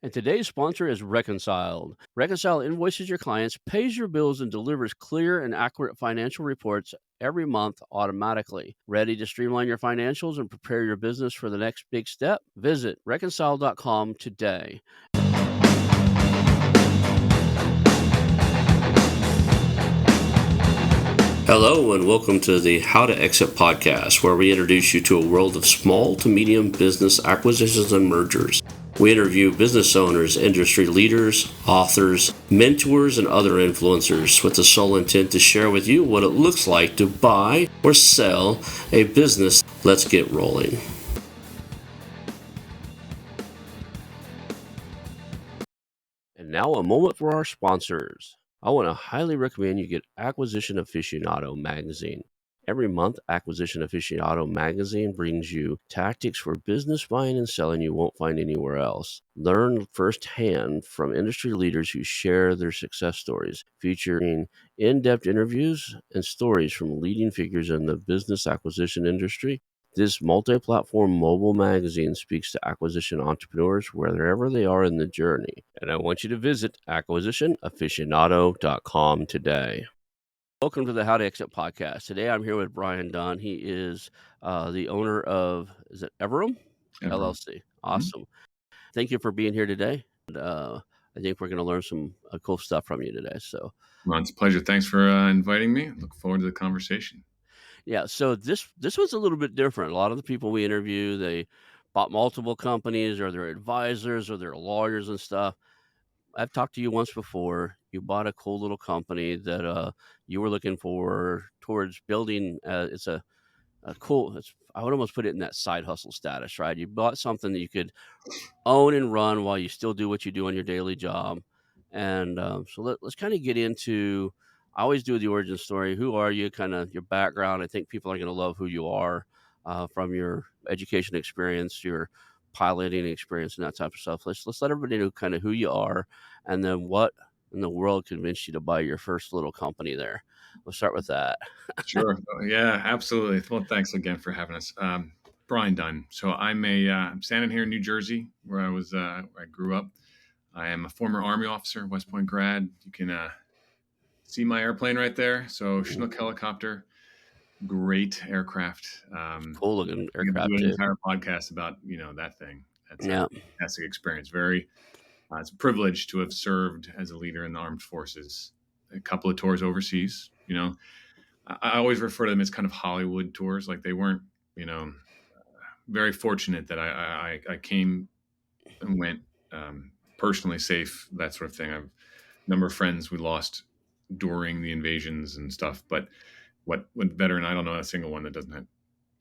And today's sponsor is Reconciled. Reconcile invoices your clients, pays your bills, and delivers clear and accurate financial reports every month automatically. Ready to streamline your financials and prepare your business for the next big step? Visit reconcile.com today. Hello, and welcome to the How to Exit podcast, where we introduce you to a world of small to medium business acquisitions and mergers. We interview business owners, industry leaders, authors, mentors, and other influencers with the sole intent to share with you what it looks like to buy or sell a business. Let's get rolling. And now a moment for our sponsors. I want to highly recommend you get Acquisition Aficionado magazine. Every month, Acquisition Aficionado magazine brings you tactics for business buying and selling you won't find anywhere else. Learn firsthand from industry leaders who share their success stories, featuring in-depth interviews and stories from leading figures in the business acquisition industry. This multi-platform mobile magazine speaks to acquisition entrepreneurs wherever they are in the journey. And I want you to visit acquisitionaficionado.com today. Welcome to the How to Exit podcast. Today I'm here with Bryan Dunn. He is the owner of, is it EVRIM LLC? Awesome. Thank you for being here today. And, I think we're going to learn some cool stuff from you today. So, well, it's a pleasure. Thanks for inviting me. Look forward to the conversation. Yeah, so this was a little bit different. A lot of the people we interview, they bought multiple companies, or they're advisors, or they're lawyers and stuff. I've talked to you once before. You bought a cool little company that you were looking for towards building. It's a cool. I would almost put it in that side hustle status, right? You bought something that you could own and run while you still do what you do on your daily job. And so let's kind of get into. I always do the origin story. Who are you? Kind of your background. I think people are going to love who you are from your education experience, your piloting experience, and that type of stuff. Let's let everybody know kind of who you are, and then what in the world convinced you to buy your first little company there. We'll start with that. Sure. Yeah, absolutely. Well, thanks again for having us. Bryan Dunn. So I'm standing here in New Jersey, where I grew up. I am a former Army officer, West Point grad. You can see my airplane right there. So Chinook helicopter, great aircraft. Cool looking We could do aircraft an too. entire podcast about that thing. That's Yeah. a fantastic experience. It's a privilege to have served as a leader in the armed forces. A couple of tours overseas. I always refer to them as kind of Hollywood tours. Like they weren't, very fortunate that I came and went personally safe, that sort of thing. I've a number of friends we lost during the invasions and stuff, but what veteran, I don't know a single one that doesn't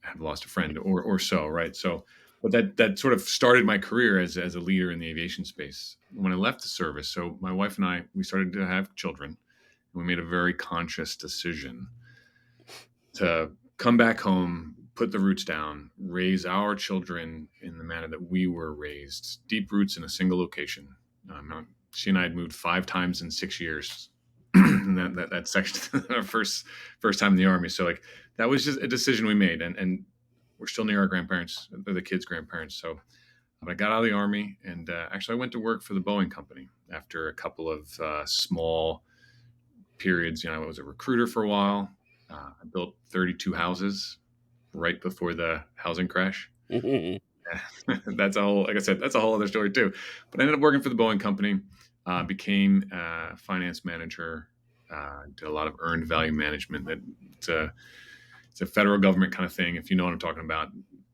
have lost a friend or so, right? So, but that sort of started my career as a leader in the aviation space. When I left the service, so my wife and I, we started to have children, and we made a very conscious decision to come back home, put the roots down, raise our children in the manner that we were raised, deep roots in a single location. She and I had moved 5 times in 6 years. And that section, our first time in the Army. So like that was just a decision we made, and we're still near our grandparents, the kids' grandparents. So I got out of the Army, and actually I went to work for the Boeing company after a couple of small periods. I was a recruiter for a while. I built 32 houses right before the housing crash. That's a whole, like I said, that's a whole other story too. But I ended up working for the Boeing company, became a finance manager, did a lot of earned value management. It's a federal government kind of thing. If you know what I'm talking about,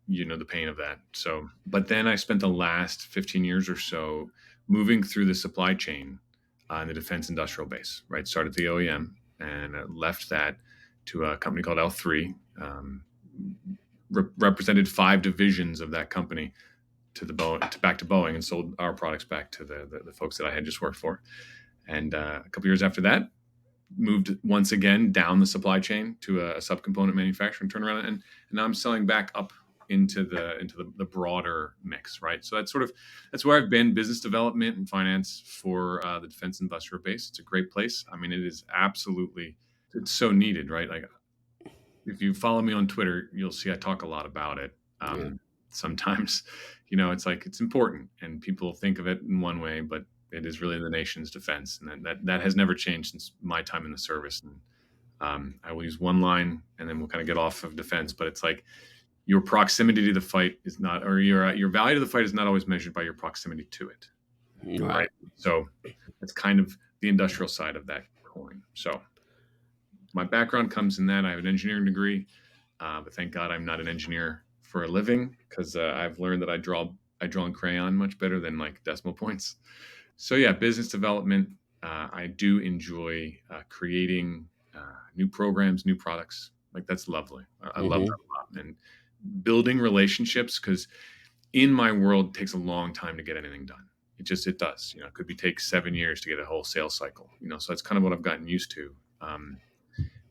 you know the pain of that. So, but then I spent the last 15 years or so moving through the supply chain in the defense industrial base, right? Started the OEM and left that to a company called L3, represented 5 divisions of that company back to Boeing, and sold our products back to the folks that I had just worked for. And a couple years after that, moved once again down the supply chain to a subcomponent manufacturing turnaround, and now I'm selling back up into the broader mix, right? So that's where I've been, business development and finance for the defense industrial base. It's a great place. I mean, it is absolutely, it's so needed, right? Like if you follow me on Twitter, you'll see I talk a lot about it. Yeah. sometimes, it's like it's important, and people think of it in one way, but it is really the nation's defense, and that has never changed since my time in the service. And I will use one line, and then we'll kind of get off of defense. But it's like your proximity to the fight is not, or your value to the fight is not always measured by your proximity to it, Right. right? So it's kind of the industrial side of that coin. So my background comes in that I have an engineering degree, but thank God I'm not an engineer for a living, because I've learned that I draw in crayon much better than like decimal points. So yeah, business development. I do enjoy creating new programs, new products. Like that's lovely. I love Hmm. that a lot. And building relationships, because in my world, it takes a long time to get anything done. It does. It could be take 7 years to get a whole sales cycle. So that's kind of what I've gotten used to,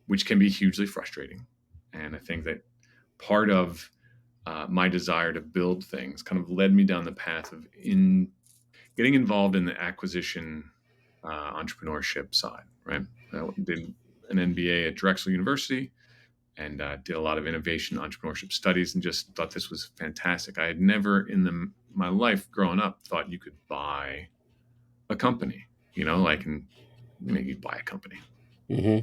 which can be hugely frustrating. And I think that part of my desire to build things kind of led me down the path of in getting involved in the acquisition entrepreneurship side, right? I did an MBA at Drexel University, and did a lot of innovation entrepreneurship studies, and just thought this was fantastic. I had never my life growing up thought you could buy a company, like, and you buy a company. Hmm.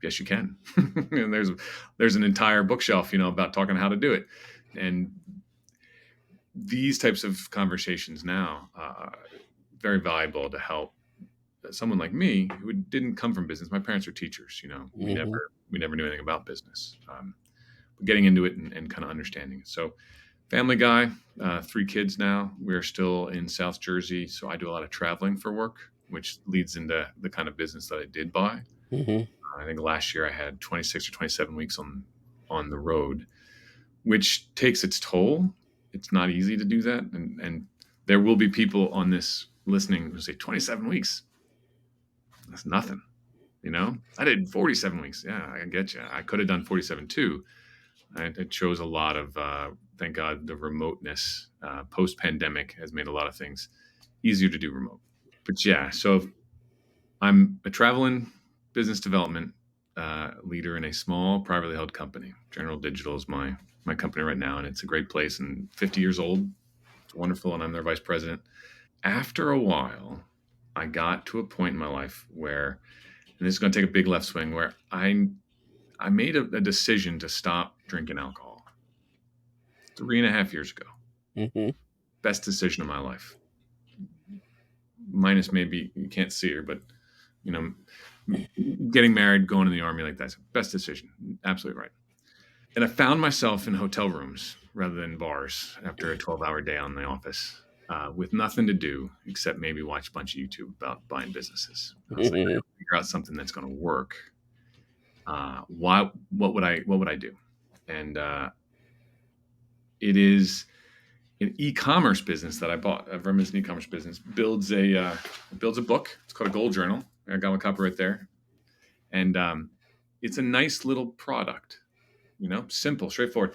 Yes, you can. And there's an entire bookshelf, about talking how to do it. And these types of conversations now very valuable to help someone like me who didn't come from business. My parents are teachers. We never Hmm. we never knew anything about business. But getting into it and kind of understanding it. So, family guy, 3 kids now. We're still in South Jersey, so I do a lot of traveling for work, which leads into the kind of business that I did buy. Hmm. I think last year I had 26 or 27 weeks on the road, which takes its toll. It's not easy to do that, and there will be people on this listening who say 27 weeks. That's nothing. I did 47 weeks. Yeah, I get you. I could have done 47 too. It shows a lot of, thank God, the remoteness post pandemic has made a lot of things easier to do remote. But yeah, so I'm a traveling business development leader in a small privately held company. General Digital is my company right now, and it's a great place and 50 years old. It's wonderful, and I'm their vice president. After a while, I got to a point in my life where, and this is going to take a big left swing, where I made a decision to stop drinking alcohol 3.5 years ago. Hmm. Best decision of my life. Minus maybe you can't see her, but you know, getting married, going in the army, like that's best decision. Absolutely right. And I found myself in hotel rooms rather than bars after a 12-hour day on the office, with nothing to do except maybe watch a bunch of YouTube about buying businesses. I was like, I Hmm. gotta figure out something that's going to work. Why? What would I do? And it is an e-commerce business that I bought. EVRIM is an e-commerce business. Builds a book. It's called a Gold Journal. I got my copy right there, and it's a nice little product. Simple, straightforward.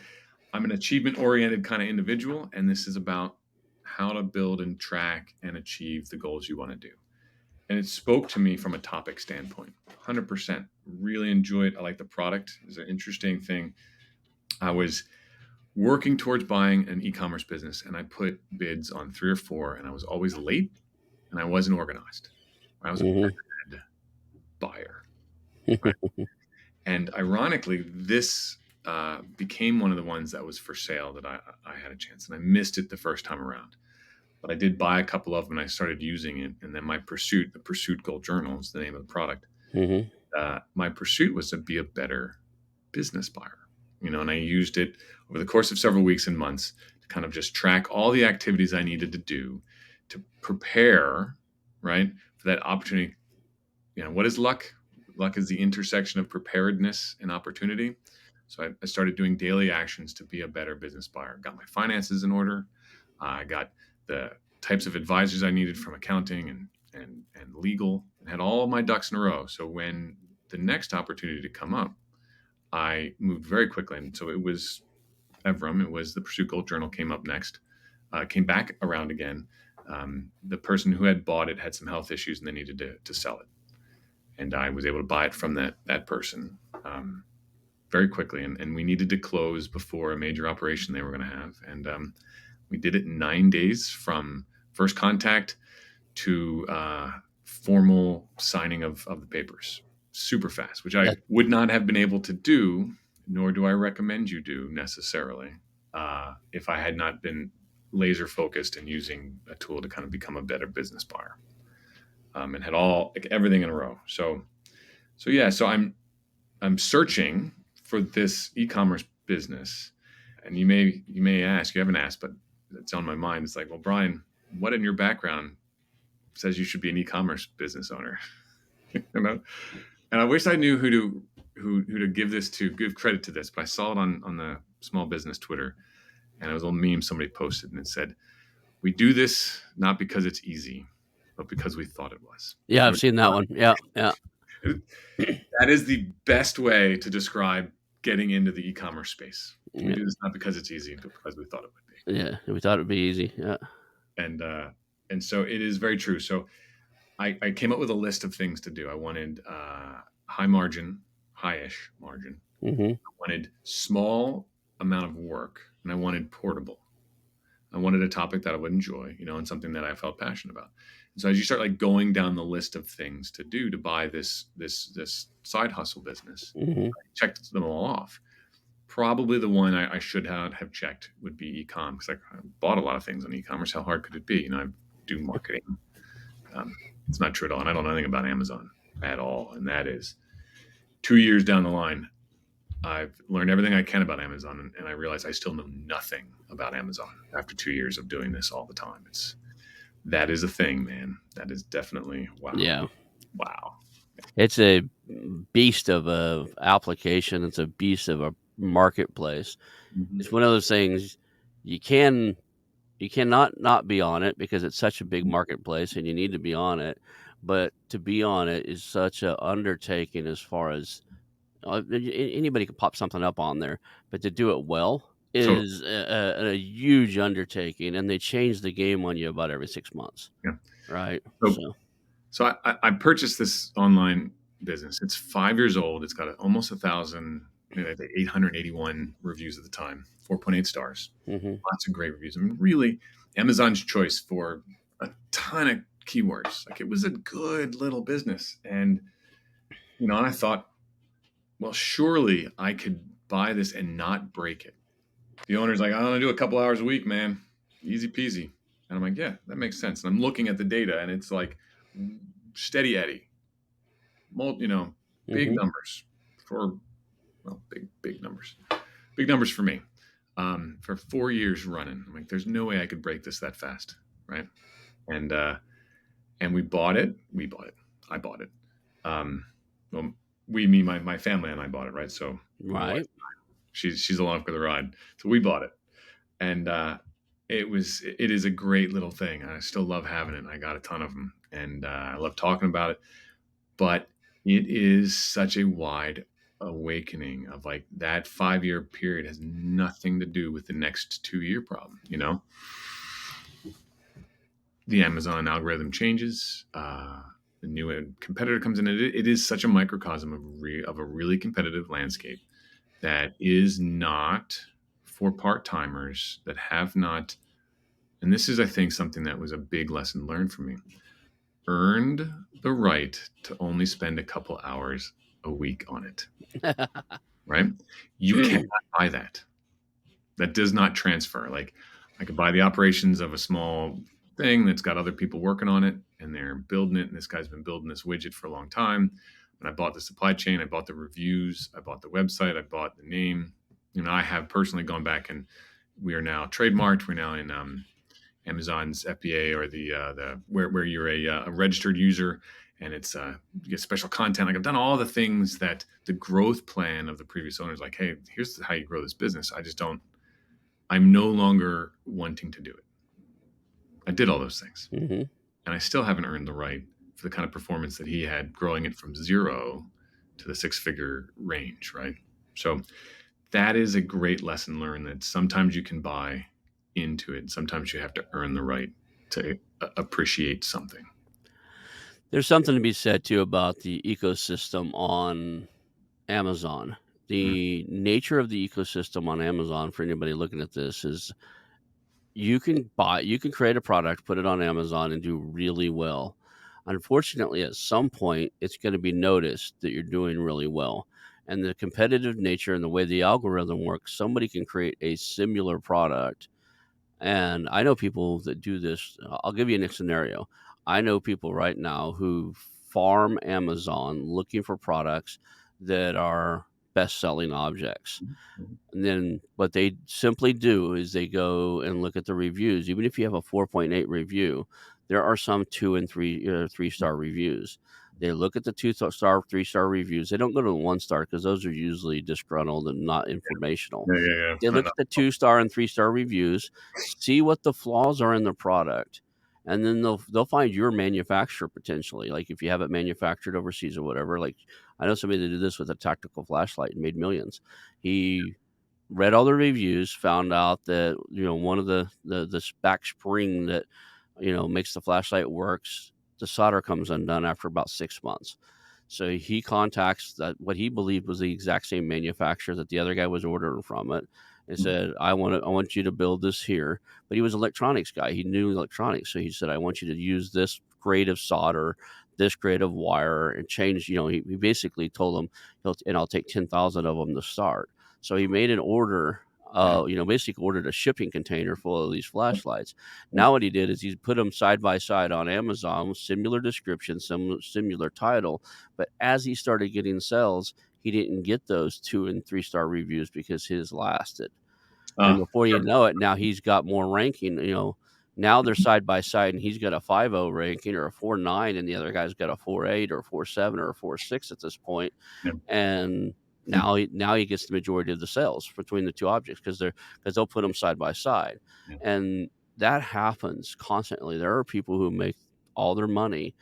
I'm an achievement-oriented kind of individual, and this is about how to build and track and achieve the goals you want to do. And it spoke to me from a topic standpoint. 100%. Really enjoy it. I like the product. It's an interesting thing. I was working towards buying an e-commerce business, and I put bids on 3 or 4, and I was always late, and I wasn't organized. I was a Hmm. bad buyer, right? And ironically, this became one of the ones that was for sale that I had a chance, and I missed it the first time around. But I did buy a couple of them, and I started using it. And then the Pursuit Gold Journal is the name of the product. Hmm. My pursuit was to be a better business buyer, and I used it over the course of several weeks and months to kind of just track all the activities I needed to do to prepare, right, for that opportunity. What is luck? Luck is the intersection of preparedness and opportunity. So I started doing daily actions to be a better business buyer. Got my finances in order. I got the types of advisors I needed from accounting and legal, and had all my ducks in a row. So when the next opportunity to come up, I moved very quickly. And so it was Evrim. It was the Pursuit Gold Journal came up next. Came back around again. The person who had bought it had some health issues, and they needed to sell it, and I was able to buy it from that person. very quickly, and we needed to close before a major operation they were going to have. And we did it in 9 days from first contact to formal signing of the papers. Super fast, which I That would not have been able to do, nor do I recommend you do necessarily, if I had not been laser focused and using a tool to kind of become a better business buyer, and had all like, everything in a row. So yeah, so I'm searching for this e-commerce business, and you may ask, you haven't asked, but it's on my mind. It's like, well, Bryan, what in your background says you should be an e-commerce business owner? you know, and I wish I knew who to give credit to this, but I saw it on the small business Twitter, and it was a meme somebody posted, and it said, "We do this not because it's easy, but because we thought it was." Yeah, And I've seen that one. Yeah, yeah. that is the best way to describe getting into the e-commerce space. We Yeah, do this not because it's easy, but because we thought it would be. yeah, we thought it'd be easy. Yeah. And so it is very true. So I came up with a list of things to do. I wanted high margin, high-ish margin. Mhm. I wanted small amount of work, and I wanted portable. I wanted a topic that I would enjoy, and something that I felt passionate about. And so as you start like going down the list of things to do to buy this side hustle business, Mhm. I checked them all off. Probably the one I should have checked would be e-com, because I bought a lot of things on e-commerce. How hard could it be? I do marketing. It's not true at all, and I don't know anything about Amazon at all. And that is 2 years down the line. I've learned everything I can about Amazon, and I realize I still know nothing about Amazon after 2 years of doing this all the time. That is a thing, man. That is definitely wow, Yeah. wow. It's a beast of a application. It's a beast of a marketplace. Mhm. It's one of those things you can you cannot not be on it because it's such a big marketplace and you need to be on it. But to be on it is such a undertaking as far as anybody can pop something up on there, but to do it well Totally. is a huge undertaking, and they change the game on you about every 6 months, Yeah. right? So So, I purchased this online business. It's 5 years old. It's got almost 1,000, maybe 881 reviews at the time, 4.8 stars. mhm. Lots of great reviews. I mean, really, Amazon's choice for a ton of keywords. Like, it was a good little business, and I thought, well, surely I could buy this and not break it. The owner's like, I want to do a couple hours a week, man. Easy peasy. And I'm like, yeah, that makes sense. And I'm looking at the data, and it's like steady Eddie, big Mhm. numbers for, well, big numbers, big numbers for me, for 4 years running. I'm like, there's no way I could break this that fast, right? And we bought it. We bought it. I bought it. Um, well, my family and I bought it, right? So my wife, Right. she's along for the ride. So we bought it, and it is a great little thing. I still love having it. I got a ton of them, and I love talking about it. But it is such a wide awakening of like that 5 year period has nothing to do with the next 2 year problem. The Amazon algorithm changes. The new competitor comes in. It is such a microcosm of a really competitive landscape that is not for part timers that have not. And this is, I think, something that was a big lesson learned for me. Earned the right to only spend a couple hours a week on it. Right? You cannot buy that. That does not transfer. Like, I could buy the operations of a small thing that's got other people working on it, and they're building it. And this guy's been building this widget for a long time. And I bought the supply chain, I bought the reviews, I bought the website, I bought the name. I have personally gone back, and we are now trademarked. We're now in Amazon's FBA, or the where you're a registered user, and it's you get special content. Like, I've done all the things that the growth plan of the previous owners. Like, hey, here's how you grow this business. I just don't. I'm no longer wanting to do it. I did all those things, Mhm. and I still haven't earned the right for the kind of performance that he had, growing it from zero to the six-figure range. Right. So that is a great lesson learned, that sometimes you can buy into it. Sometimes you have to earn the right to appreciate something. There's something to be said too about the ecosystem on Amazon. Mm, The nature of the ecosystem on Amazon for anybody looking at this is you can create a product, put it on Amazon, and do really well. Unfortunately, at some point, it's gonna be noticed that you're doing really well, and the competitive nature and the way the algorithm works, somebody can create a similar product, and I know people that do this. I'll give you a scenario. I know people right now who farm Amazon looking for products that are best-selling objects. mhm, mhm, And then what they simply do is they go and look at the reviews. Even if you have a 4.8 review, there are some 2 and 3-star reviews. They look at the 2-star, 3-star reviews. They don't go to the 1-star because those are usually disgruntled and not informational. yeah, yeah, yeah. They look at the 2-star and 3-star reviews, see what the flaws are in the product, and then they'll find your manufacturer potentially. Like if you have it manufactured overseas or whatever. Like I know somebody that did this with a tactical flashlight and made millions. He read all the reviews, found out that, one of the back spring that, makes the flashlight works, the solder comes undone after about 6 months. So he contacts that what he believed was the exact same manufacturer that the other guy was ordering from it and Mm, said, I want you to build this here." But he was an electronics guy. He knew electronics. So he said, "I want you to use this grade of solder, this grade of wire, and change." He basically told him, and I'll take 10,000 of them to start. So he made an order. yeah, Basically ordered a shipping container full of these yep, flashlights. yep, Now what he did is he put them side by side on Amazon with similar description, similar title, but as he started getting sales, he didn't get those 2 and 3-star reviews because his lasted. And before you sure. know it, now he's got more ranking. Now they're side by side and he's got a 5.0 ranking or a 4.9 and the other guy's got a 4.8 or a 4.7 or a 4.6 at this point. Yeah, And mm, now he gets the majority of the sales between the 2 objects because they'll put them side by side. yeah. And that happens constantly. There are people who make all their money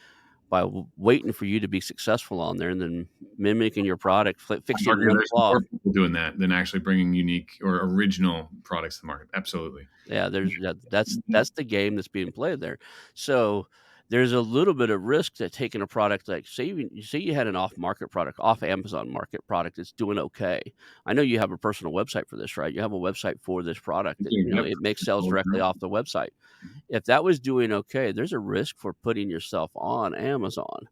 by waiting for you to be successful on there and then mimicking your product, I'd fixing argue one there's flaw. more people doing that than actually bringing unique or original products to the market. Absolutely. Yeah, Yeah, that's mhm, that's the game that's being played there. So, there's a little bit of risk that taking a product like say you had an off-market product, off Amazon market product that's doing okay. I know you have a personal website for this, right? You have a website for this product I that, do, yep. it makes sales All directly true. off the website. Mhm. If that was doing okay, there's a risk for putting yourself on Amazon.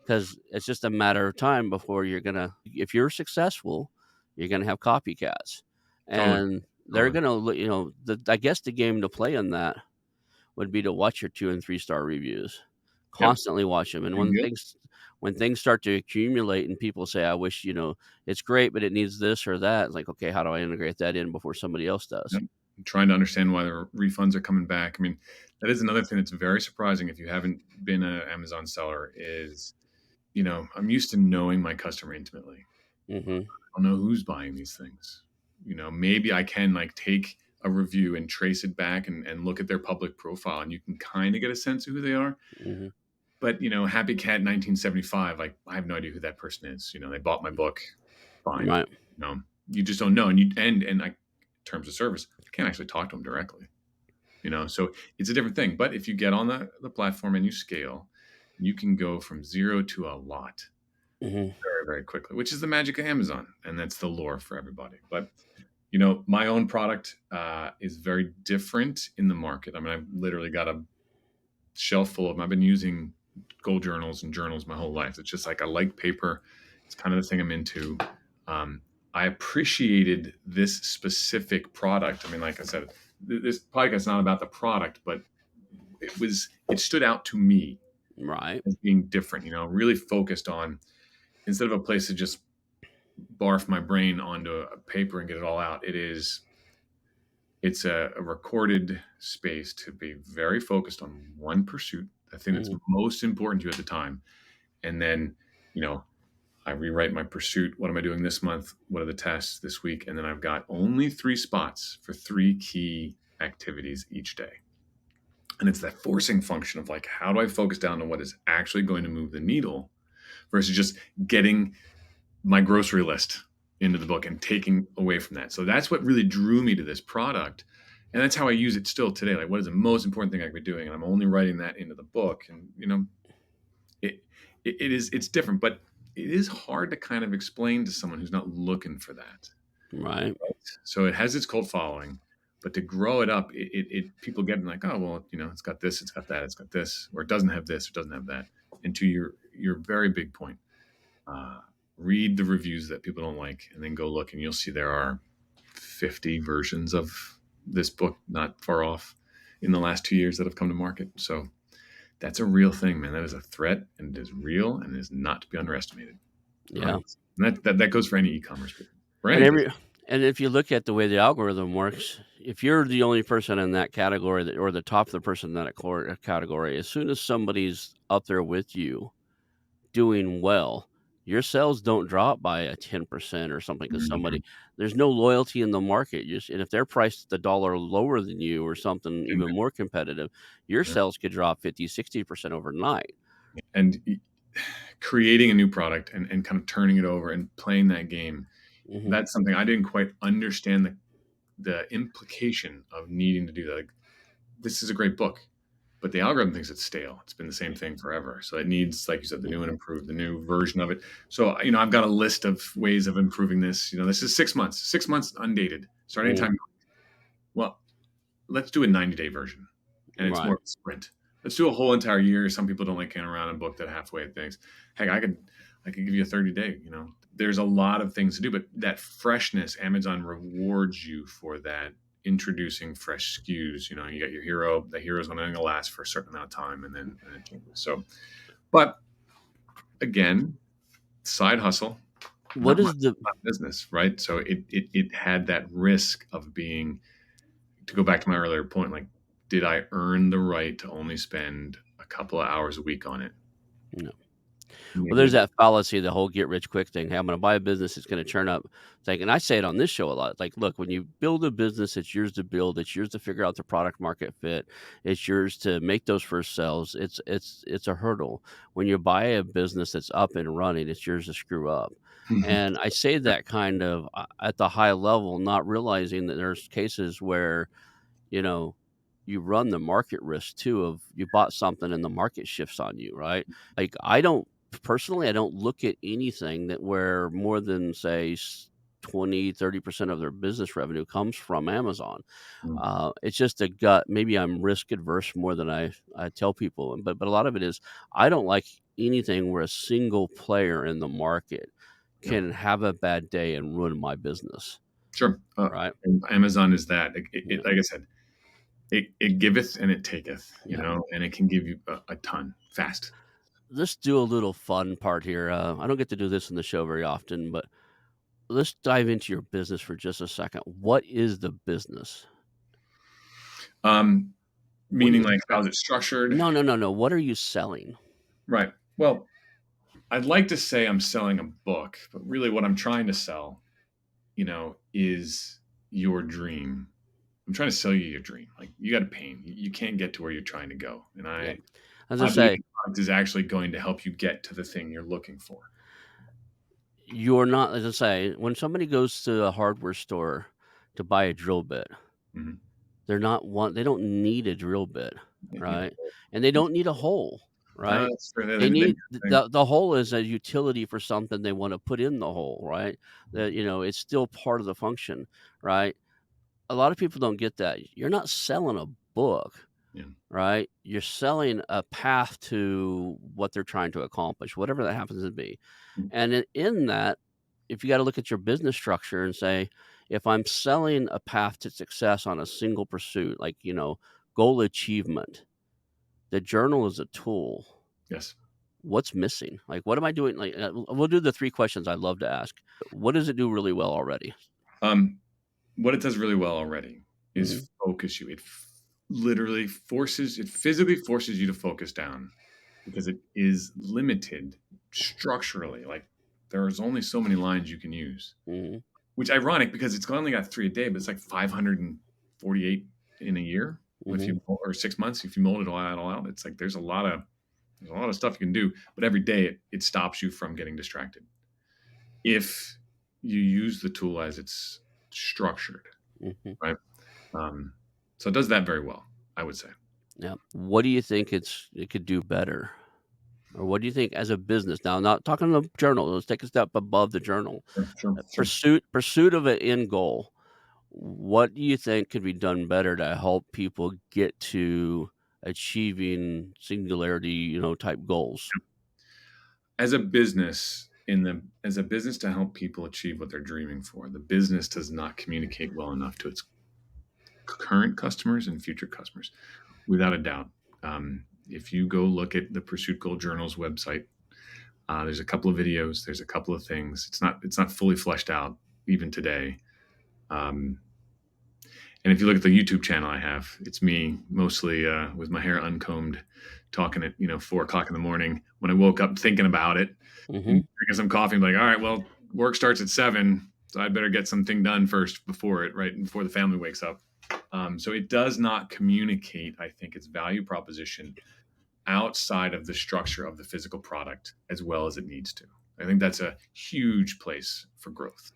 'Cause it's just a matter of time before if you're successful, you're gonna have copycats, Totally, and they're totally. gonna loo I guess the game to play in that would be to watch your 2 and 3-star reviews. Yep. Constantly watch them, and Big deal. when things start to accumulate and people say, "I wish, it's great, but it needs this or that," it's like, "Okay, how do I integrate that in before somebody else does?" Yep. Trying to understand why the refunds are coming back. I mean, that is another thing that's very surprising if you haven't been an Amazon seller is, I'm used to knowing my customer intimately. Mhm, I don't know who's buying these things. Maybe I can like take a review and trace it back and look at their public profile and you can kind of get a sense of who they are. mhm, But, Happy Cat 1975, like I have no idea who that person is. They bought my book. Fine. right, You just don't know. And I, in terms of service, I can't actually talk to them directly. So it's a different thing. But if you get on the platform and you scale, you can go from zero to a lot mhm, very, very quickly, which is the magic of Amazon. And that's the lure for everybody. But my own product is very different in the market. I mean, I've literally got a shelf full of them. I've been using gold journals and journals my whole life. It's just like I like paper. It's kind of the thing I'm into. Um, I appreciated this specific product. I mean, like I said, this podcast is not about the product, but it stood out to me right, as being different. Really focused on instead of a place to just barf my brain onto a paper and get it all out. It's a recorded space to be very focused on one pursuit, the thing that's mhm, most important to you at the time. And then, you know, I rewrite my pursuit. What am I doing this month? What are the tasks this week? And then I've got only 3 spots for 3 key activities each day. And it's that forcing function of like, how do I focus down on what is actually going to move the needle versus just getting my grocery list into the book and taking away from that. So that's what really drew me to this product. And that's how I use it still today. Like, what is the most important thing I could be doing? And I'm only writing that into the book. And, it it's different, but it is hard to kind of explain to someone who's not looking for that. Right. So it has its cult following, but to grow it up, people get like, oh well, it's got this, it's got that, it's got this, or it doesn't have this, or it doesn't have that. And to your very big point, uh, read the reviews that people don't like, and then go look, and you'll see there are 50 versions of this book, not far off, in the last 2 years that have come to market. So that's a real thing, man. That is a threat, and it is real, and it is not to be underestimated. All right, Yeah. and that goes for any e-commerce, for And any business. every and if you look at the way the algorithm works, if you're the only person in that category that or the top of the person in that category, as soon as somebody's up there with you doing well, your sales don't drop by a 10% or something because Mhm. there's no loyalty in the market. And if they're priced the dollar lower than you or something even more competitive, your Yeah. sales could drop 50, 60% overnight. And creating a new product, and kind of turning it over and playing that game, Hmm. that's something I didn't quite understand, the implication of needing to do that. Like, this is a great book, but the algorithm thinks it's stale. It's been the same thing forever. So it needs, like you said, the new and improved, the new version of it. So, I've got a list of ways of improving this. This is 6 months, 6 months undated. Start Hmm. anytime. Well, let's do a 90-day version, and it's more Right. of a sprint. Let's do a whole entire year. Some people don't like hanging around and book that halfway things. Heck, I could give you a 30-day. There's a lot of things to do, but that freshness, Amazon rewards you for that. Introducing fresh SKUs. You got your hero. The hero's only going to last for a certain amount of time, and then it changes. So, but again, side hustle, What not much is the business, right? So it had that risk of being, to go back to my earlier point, like, did I earn the right to only spend a couple of hours a week on it? no. Well, Maybe I there's did. that fallacy, the whole get rich quick thing. Hey, I'm going to buy a business. It's going to churn up. Like, and I say it on this show a lot. Like, look, when you build a business, it's yours to build. It's yours to figure out the product market fit. It's yours to make those first sales. It's a hurdle. When you buy a business that's up and running, it's yours to screw up. And I say that kind of at the high level, not realizing that there's cases where you know, you run the market risk too of you bought something and the market shifts on you, right? Like I don't personally, I don't look at anything that where more than say 20, 30% of their business revenue comes from Amazon. It's just a gut. Maybe I'm risk adverse more than I tell people, but a lot of it is I don't like anything where a single player in the market Yep. can have a bad day and ruin my business, Sure. right? And Amazon is that. Yeah, Like I said, it giveth and it taketh, yeah. and it can give you a ton fast. Let's do a little fun part here. I don't get to do this in the show very often, but let's dive into your business for just a second. What is the business? Um, What are Meaning, you like, sell? how's it structured? No, no, no, no. What are you selling? Right. Well, I'd like to say I'm selling a book, but really what I'm trying to sell, is your dream. I'm trying to sell you your dream. Like, you got a pain. You can't get to where you're trying to go. And Yeah. I As I I believe say, the product is actually going to help you get to the thing you're looking for. you're not, as I say, when somebody goes to a hardware store to buy a drill bit, Mhm. they don't need a drill bit, Yeah, you right? know, And they don't need a hole, right? that's true. They They need the hole is a utility for something they want to put in the hole, right? That it's still part of the function, right? A lot of people don't get that. You're not selling a book, yeah. right? You're selling a path to what they're trying to accomplish, whatever that happens to be. And in that, if you got to look at your business structure and say, if I'm selling a path to success on a single pursuit, like, goal achievement, the journal is a tool. Yes. What's missing? Like, what am I doing? Like, we'll do the three questions I love to ask. What does it do really well already? Um, what it does really well already Hmm. is focus you. It physically forces you to focus down, because it is limited structurally. Like, there's only so many lines you can use, Hmm. which ironic because it's only got 3 a day, but it's like 548 in a year. If Hmm. you or 6 months, if you mold it all out, it's like there's a lot of stuff you can do, but every day it stops you from getting distracted if you use the tool as it's structured, Hmm. right? Um, so it does that very well, I would say. Yeah. What do you think it could do better? Or what do you think as a business? Now, I'm not talking the journal, let's take a step above the journal. Sure, sure, sure. Pursuit of an end goal. What do you think could be done better to help people get to achieving singularity, type goals? As a business, as a business to help people achieve what they're dreaming for, the business does not communicate well enough to its current customers and future customers, without a doubt. If you go look at the Pursuit Goal Journal's website, there's a couple of videos. There's a couple of things. It's not fully fleshed out even today. Um, and if you look at the YouTube channel I have, it's me mostly with my hair uncombed, talking at 4 o'clock in the morning when I woke up thinking about it and Mhm. drinking some coffee. I'm like, all right, well, work starts at 7, so I better get something done first before it, right before the family wakes up. So it does not communicate, I think, its value proposition outside of the structure of the physical product as well as it needs to. I think that's a huge place for growth.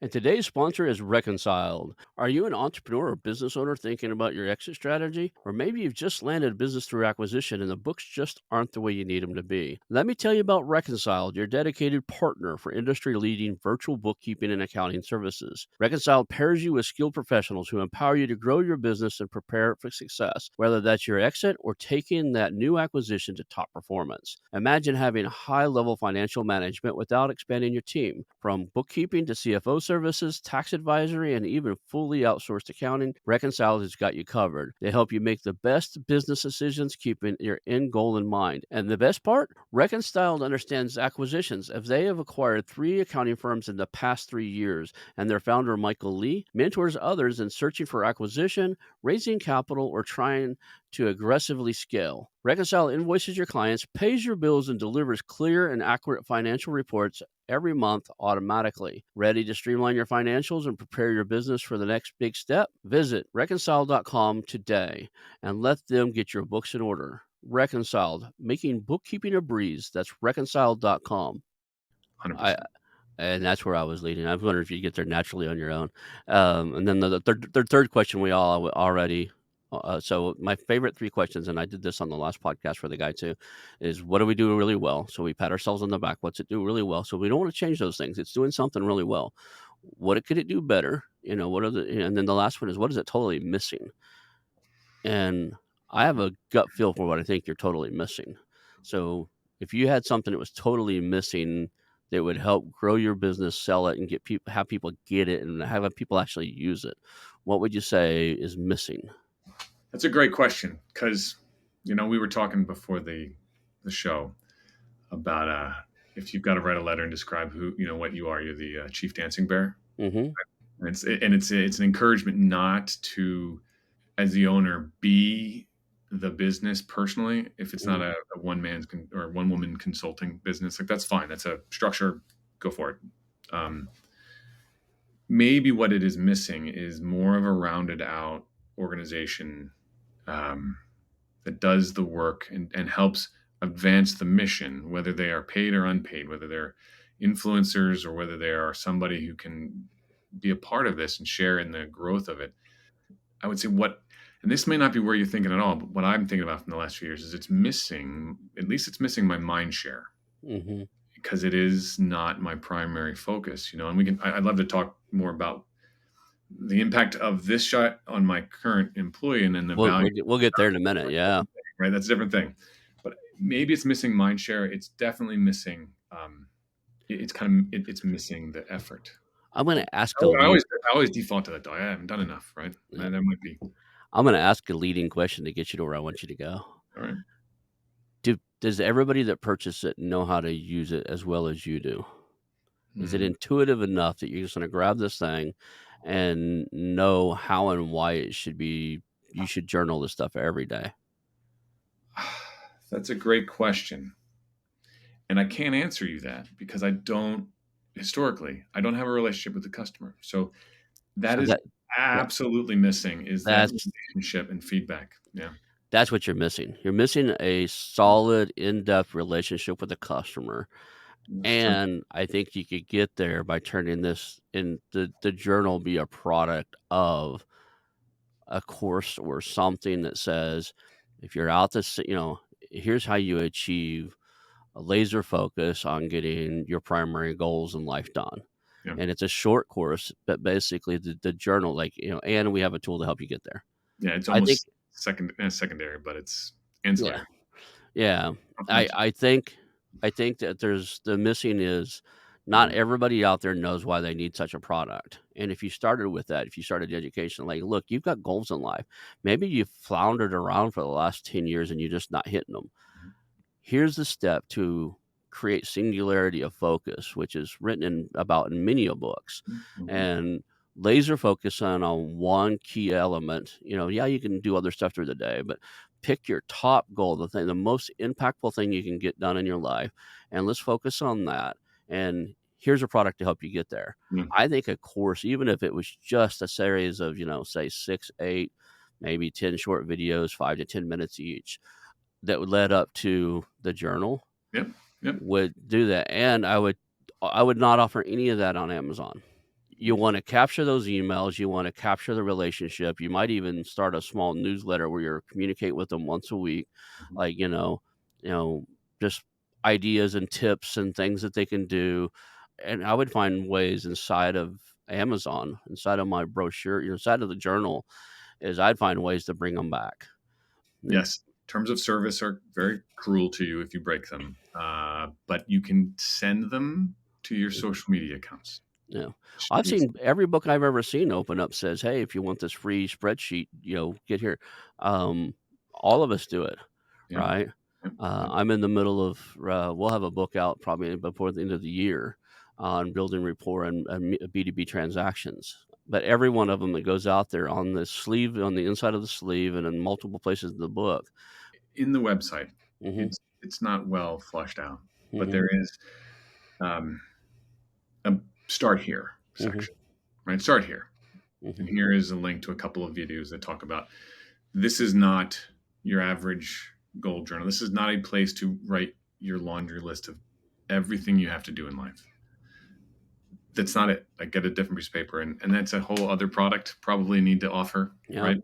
And today's sponsor is Reconciled. Are you an entrepreneur or business owner thinking about your exit strategy? Or maybe you've just landed a business through acquisition and the books just aren't the way you need them to be. Let me tell you about Reconciled, your dedicated partner for industry leading virtual bookkeeping and accounting services. Reconciled pairs you with skilled professionals who empower you to grow your business and prepare it for success, whether that's your exit or taking that new acquisition to top performance. Imagine having high level financial management without expanding your team. From bookkeeping to CFO services, tax advisory, and even fully outsourced accounting, Reconciled has got you covered. They help you make the best business decisions, keeping your end goal in mind. And the best part? Reconciled understands acquisitions, as they have acquired 3 accounting firms in the past 3 years, and their founder, Michael Lee, mentors others in searching for acquisition, raising capital, or trying to aggressively scale. Reconcile invoices your clients, pays your bills, and delivers clear and accurate financial reports every month automatically. Ready to streamline your financials and prepare your business for the next big step? Visit reconcile.com today and let them get your books in order. Reconciled, making bookkeeping a breeze. That's reconciled.com. I 100%. and that's where I was leading. I was wondering if you get there naturally on your own. And then the third question we all already. So my favorite 3 questions, and I did this on the last podcast for the guy too, is what do we do really well? So we pat ourselves on the back. What's it do really well? So we don't want to change those things. It's doing something really well. Could it do better? What are the? And then the last one is what is it totally missing? And I have a gut feel for what I think you're totally missing. So if you had something that was totally missing that would help grow your business, sell it, and get people have people get it and have people actually use it, what would you say is missing? That's a great question because we were talking before the show about if you've got to write a letter and describe who what you are. You're the chief dancing bear, Mhm. and it's an encouragement not to, as the owner, be the business personally. If it's not Mhm. a or one woman consulting business, like that's fine. That's a structure. Go for it. Um, Maybe what it is missing is more of a rounded out organization um, that does the work and helps advance the mission, whether they are paid or unpaid, whether they're influencers or whether they are somebody who can be a part of this and share in the growth of it. I would say and this may not be where you're thinking at all, but what I'm thinking about from the last few years is it's missing, at least it's missing my mind share Mhm. because it is not my primary focus, and I'd love to talk more about the impact of this shot on my current employee and then the We'll value. we'll get we'll get there in a minute. Yeah. Right, that's a different thing. But maybe it's missing mind share. It's definitely missing. It's it's missing the effort. I'm going to ask a I lead. always I always default to that. Though I haven't done enough, right? Yeah. And that might be I'm going to ask a leading question to get you to where I want you to go. all right. Does everybody that purchased it know how to use it as well as you do? Is it Hmm. intuitive enough that you're just gonna grab this thing and know how and why it should be you should journal this stuff every day? That's a great question, and I can't answer you that because I don't historically. I don't have a relationship with the customer, so that So is yeah, absolutely missing. Is that that's relationship and feedback? Yeah, that's what you're missing. You're missing a solid, in-depth relationship with the customer, that's true. and I think you could get there by turning this in the journal be a product of a course or something that says, if you're out here's how you achieve a laser focus on getting your primary goals in life done. Yeah. And it's a short course, but basically the journal, like, and we have a tool to help you get there. Yeah, it's I think almost secondary, but it's yeah. ancillary, Yeah. I complimentary. I think I think that there's the missing is not Mhm, everybody out there knows why they need such a product. And if you started with that, if you started education, like, look, you've got goals in life. Maybe you've floundered around for the last 10 years and you're just not hitting them. mhm, Here's the step to create singularity of focus, which is written about in many of books, mhm, mhm. and laser focus on one key element. Yeah, you can do other stuff through the day, but pick your top goal, the most impactful thing you can get done in your life, and let's focus on that. And here's a product to help you get there. Yeah. I think a course, even if it was just a series of, say 6, 8, maybe 10 short videos, 5 to 10 minutes each, that would led up to the journal Yep, yep. would do that, and I would not offer any of that on Amazon. You wanna capture those emails, you wanna capture the relationship, you might even start a small newsletter where you're communicate with them once a week, Mhm. like, you know, just ideas and tips and things that they can do, and I would find ways inside of Amazon, inside of my brochure, inside of the journal, is I'd find ways to bring them back. And Yes, terms of service are very cruel to you if you break them, but you can send them to your mhm. social media accounts. Yeah. I've It's seen every book I've ever seen open up says, "Hey, if you want this free spreadsheet, get here." Um, all of us do it, yeah, right? yep, yep. I'm in the middle of, we'll have a book out probably before the end of the year on building rapport and B2B transactions. But every one of them that goes out there on the sleeve, on the inside of the sleeve, and in multiple places in the book. In the website, Mhm, it's not well flushed out, but mhm, there is, um, a start here mhm, section, right? Start here. And mhm, here is a link to a couple of videos that talk about this is not your average goal journal. This is not a place to write your laundry list of everything you have to do in life. That's not it. Like get a different piece of paper, and that's a whole other product probably need to offer, yep, right?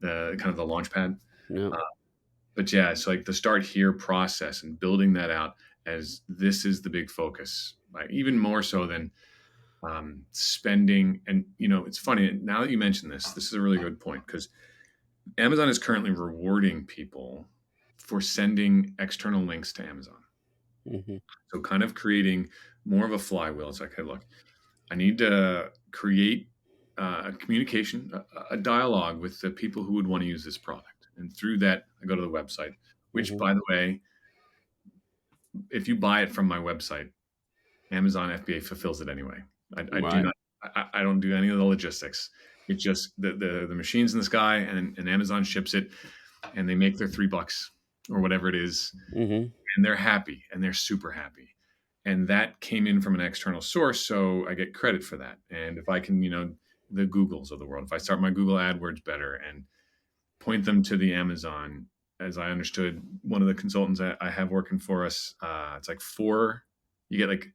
The kind of the launch pad. yep, But yeah, it's like the start here process and building that out as this is the big focus, like even more so than spending. And it's funny now that you mention this. This is a really good point because Amazon is currently rewarding people for sending external links to Amazon. mhm, So kind of creating more of a flywheel. It's like, hey, look, I need to create a communication, a dialogue with the people who would want to use this product. And through that, I go to the website, which, mhm, by the way, if you buy it from my website, Amazon FBA fulfills it anyway. I do right, not, I don't do any of the logistics. It's just the machines in the sky, and Amazon ships it, and they make their $3 or whatever it is, mhm, and they're happy, and they're super happy. And that came in from an external source, so I get credit for that. And if I can, the Googles of the world, if I start my Google AdWords better and point them to the Amazon, as I understood, one of the consultants I have working for us, it's like you get like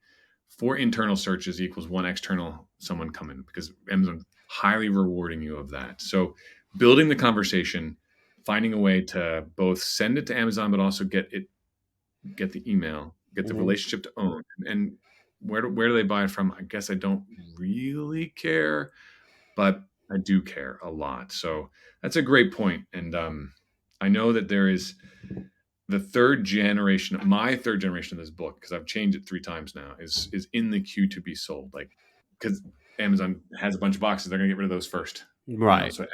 four internal searches equals one external someone coming because Amazon highly rewarding you of that. So building the conversation, finding a way to both send it to Amazon, but also get the email, get the mhm. relationship to own. And where do they buy it from? I guess I don't really care, but I do care a lot. So that's a great point. And I know that there is the third generation, my third generation of this book, because I've changed it 3 times now, is in the queue to be sold. Like because Amazon has a bunch of boxes, they're gonna get rid of those first. Right, So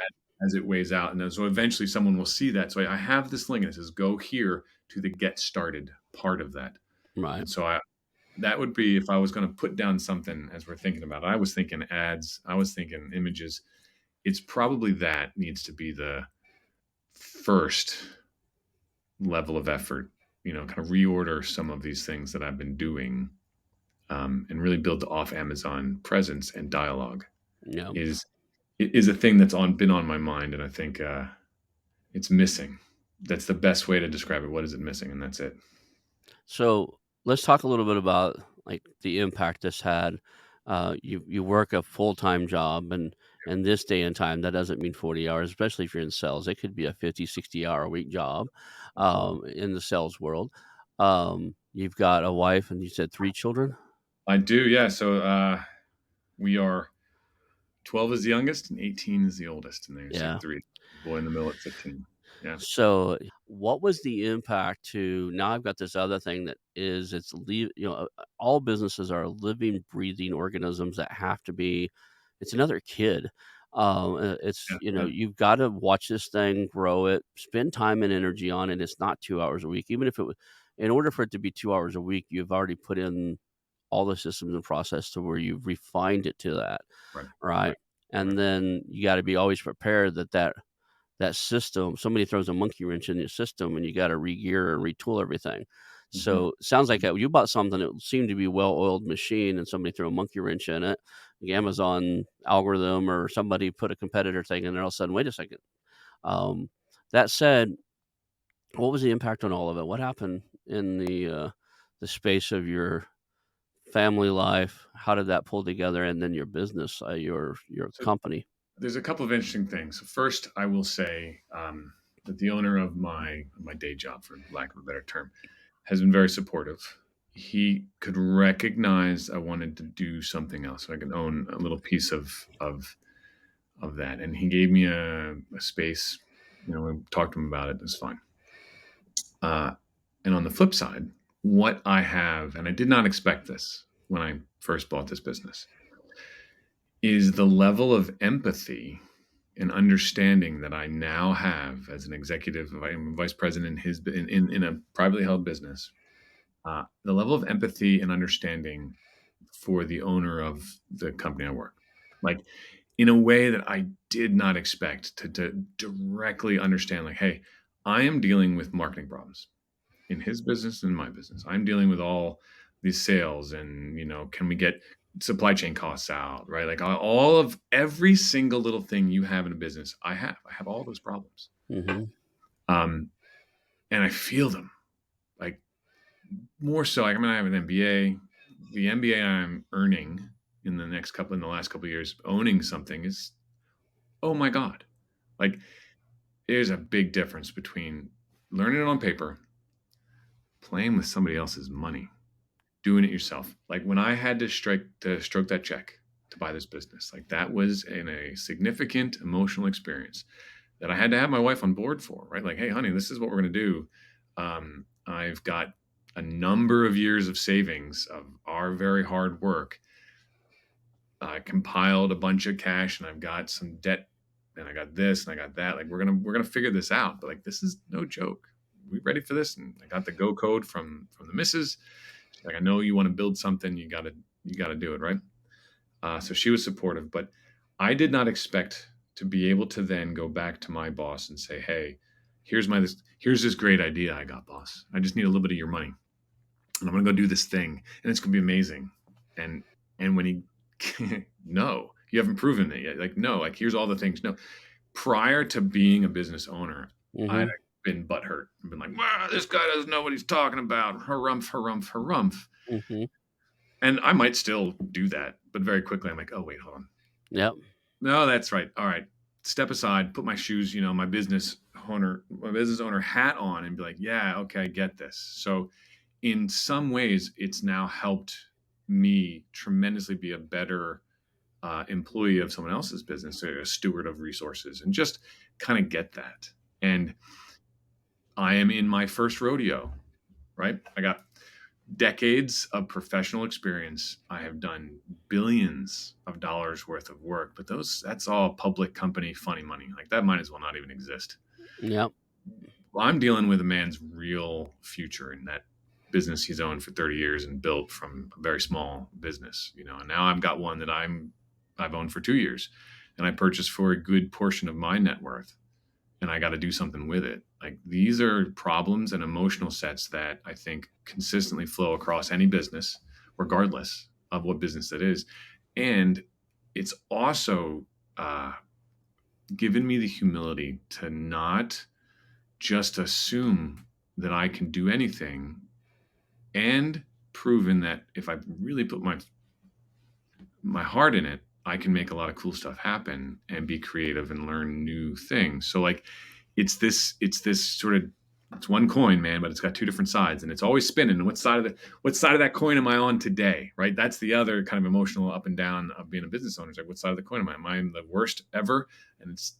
as it weighs out, and then so eventually someone will see that. So I have this link and it says go here to the get started part of that. right. And so that would be if I was going to put down something as we're thinking about it. I was thinking ads, I was thinking images. It's probably that needs to be the first level of effort, kind of reorder some of these things that I've been doing, and really build the off Amazon presence and dialogue Yeah. is is a thing that's been on my mind. And I think it's missing. That's the best way to describe it. What is it missing? And that's it. So let's talk a little bit about like the impact this had. You work a full time job, and this day and time that doesn't mean 40 hours, especially if you're in sales. It could be a 50, 60 hour a week job in the sales world. You've got a wife and you said 3 children? I do, yeah. So we are 12 is the youngest and 18 is the oldest, and they're same Yeah. three. Boy in the middle at 15. Yeah. So, what was the impact to now I've got this other thing that is all businesses are living, breathing organisms that have to be it's another kid. Yeah. Yeah. You've gotta watch this thing, grow it, spend time and energy on it. It's not 2 hours a week. Even if it was in order for it to be 2 hours a week, you've already put in all the systems and process to where you've refined it to that, Right. right? Right. Right. And then you gotta be always prepared that system somebody throws a monkey wrench in your system and you gotta regear and retool everything. Hmm. So, sounds like, you bought something that seemed to be a well-oiled machine and somebody threw a monkey wrench in it. The Amazon algorithm or somebody put a competitor thing in there, all of a sudden, "Wait a second." Um, that said, what was the impact on all of it? What happened in the space of your family life? How did that pull together? And then your business, your So company? there's a couple of interesting things. First, I will say that the owner of my day job, for lack of a better term, has been very supportive. He could recognize I wanted to do something else, so I could own a little piece of that, and he gave me a space. You know, we talked to him about it. It's fine. Uh, and on the flip side, what I have, and I did not expect this when I first bought this business, is the level of empathy and understanding that I now have as an executive, I'm vice president in a privately held business. The level of empathy and understanding for the owner of the company I work, like in a way that I did not expect to directly understand. Like, hey, I am dealing with marketing problems in his business and in my business. I'm dealing with all these sales, and can we get supply chain costs out, right? Like all of every single little thing you have in a business, I have all those problems. Mhm. Um, and I feel them like more so. Like, I mean, I have an MBA. The MBA I'm earning in the last couple of years, owning something is, oh my God. Like, there's a big difference between learning it on paper, playing with somebody else's money, doing it yourself. Like when I had to stroke that check to buy this business, like that was in a significant emotional experience that I had to have my wife on board for, right? Like, hey, honey, this is what we're going to do. I've got a number of years of savings of our very hard work. I compiled a bunch of cash, and I've got some debt, and I got this and I got that. Like we're gonna figure this out. But like this is no joke. We ready for this? And I got the go code from the missus. She's like, I know you want to build something. You gotta do it, right? So she was supportive, but I did not expect to be able to then go back to my boss and say, hey, here's this great idea I got, boss. I just need a little bit of your money, and I'm gonna go do this thing, and it's gonna be amazing. And when he no, you haven't proven it yet. Like, no, like here's all the things. No. Prior to being a business owner, I'd Mhm. been butthurt and been like, wow, this guy doesn't know what he's talking about. Harumph, harumph, harumph. Mhm. And I might still do that, but very quickly I'm like, oh wait, hold on. Yep. No, that's right. All right. Step aside, put my shoes, my business owner hat on, and be like, yeah, okay, I get this. So in some ways, it's now helped me tremendously be a better employee of someone else's business, a steward of resources, and just kind of get that. And I am in my first rodeo, right? I got decades of professional experience. I have done billions of dollars worth of work, but that's all public company funny money. Like that might as well not even exist. Yep. Well, I'm dealing with a man's real future in that business he's owned for 30 years and built from a very small business, and now I've got one that I've owned for 2 years, and I purchased for a good portion of my net worth, and I got to do something with it. Like these are problems and emotional sets that I think consistently flow across any business, regardless of what business it is. And it's also uh, given me the humility to not just assume that I can do anything, and proven that if I really put my heart in it, I can make a lot of cool stuff happen and be creative and learn new things. So like it's this sort of It's one coin, man, but it's got two different sides, and it's always spinning. And what side of that coin am I on today? Right? That's the other kind of emotional up and down of being a business owner. It's like, what side of the coin am I? Am I the worst ever? And it's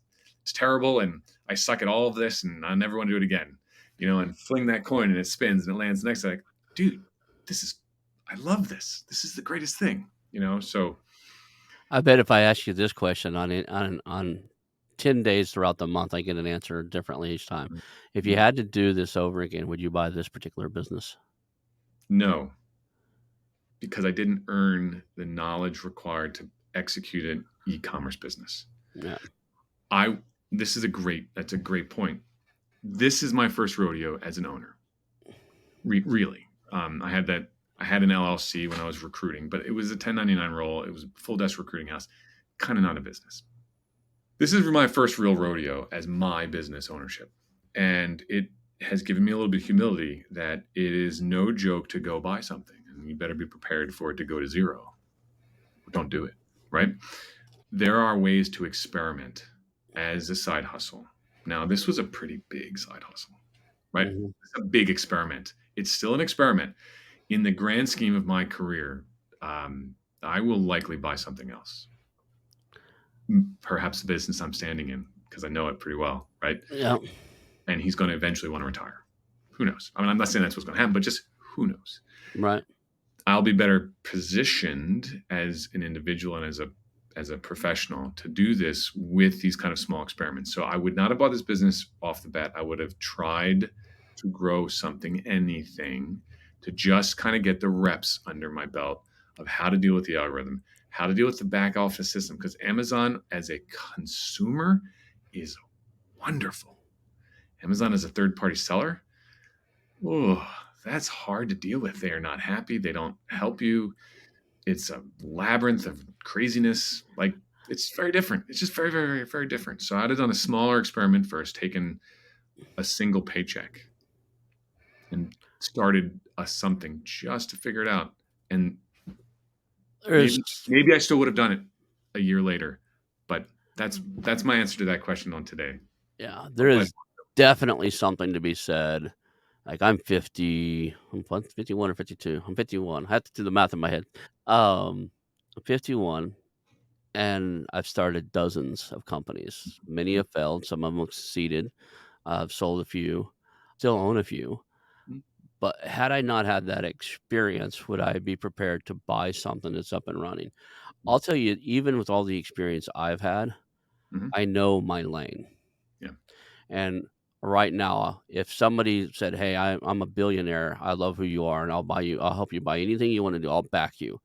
terrible, and I suck at all of this, and I never want to do it again. And fling that coin, and it spins, and it lands next to like, dude, this is I love this. This is the greatest thing. So I bet if I ask you this question on 10 days throughout the month, I get an answer differently each time. If you mm, had to do this over again, would you buy this particular business? no, because I didn't earn the knowledge required to execute an e-commerce business. Yeah. I that's a great point. This is my first rodeo as an owner. Really. I had an LLC when I was recruiting, but it was a 1099 role. It was a full desk recruiting house, kind of not a business. This is my first real rodeo as my business ownership. And it has given me a little bit of humility that it is no joke to go buy something, and you better be prepared for it to go to zero. Don't do it, right? There are ways to experiment as a side hustle. Now, this was a pretty big side hustle, right? Mhm. It's a big experiment. It's still an experiment. In the grand scheme of my career, I will likely buy something else. Perhaps the business I'm standing in, because I know it pretty well, right? Yeah. And he's going to eventually want to retire. Who knows? I mean, I'm not saying that's what's going to happen, but just who knows? Right. I'll be better positioned as an individual and as a professional to do this with these kind of small experiments. So I would not have bought this business off the bat. I would have tried to grow something, anything, to just kind of get the reps under my belt of how to deal with the algorithm, how to deal with the back office system. Because Amazon as a consumer is wonderful. Amazon as a third party seller, oh, that's hard to deal with. They are not happy. They don't help you. It's a labyrinth of craziness. Like, it's very different. It's just very, very, very, very different. So I'd have done a smaller experiment first, taken a single paycheck and started a something just to figure it out. And There's maybe I still would have done it a year later. But that's my answer to that question on today. yeah, I'm there glad. is definitely something to be said. Like, I'm 50, I'm what, 51 or 52? I'm 51. I have to do the math in my head. I'm 51, and I've started dozens of companies. Many have failed, some of them have succeeded. I've sold a few, still own a few. But had I not had that experience, would I be prepared to buy something that's up and running? I'll tell you, even with all the experience I've had, Mhm. I know my lane. Yeah. And right now, if somebody said, "Hey, I'm a billionaire. I love who you are, and I'll help you buy anything you want to do. I'll back you."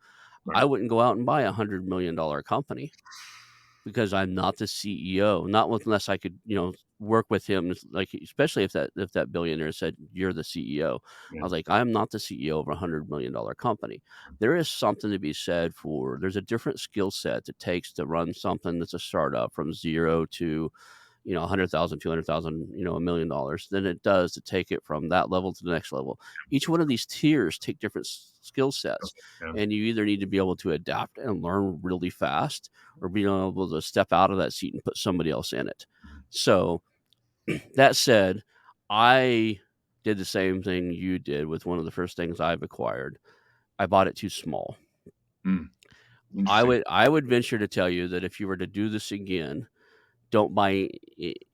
Right. I wouldn't go out and buy $100 million company because I'm not the CEO. Not unless I could, work with him. Like, especially if that billionaire said, "You're the CEO." I Yeah. was like, "I'm not the CEO of $100 million company." There is something to be said for. There's a different skill set it takes to run something that's a startup from zero to 100,000, 200,000, $1 million than it does to take it from that level to the next level. Each one of these tiers take different skill sets, Yeah. and you either need to be able to adapt and learn really fast or be able to step out of that seat and put somebody else in it. So, that said, I did the same thing you did with one of the first things I've acquired. I bought it too small. Mm. I Interesting. would I would venture to tell you that if you were to do this again, don't buy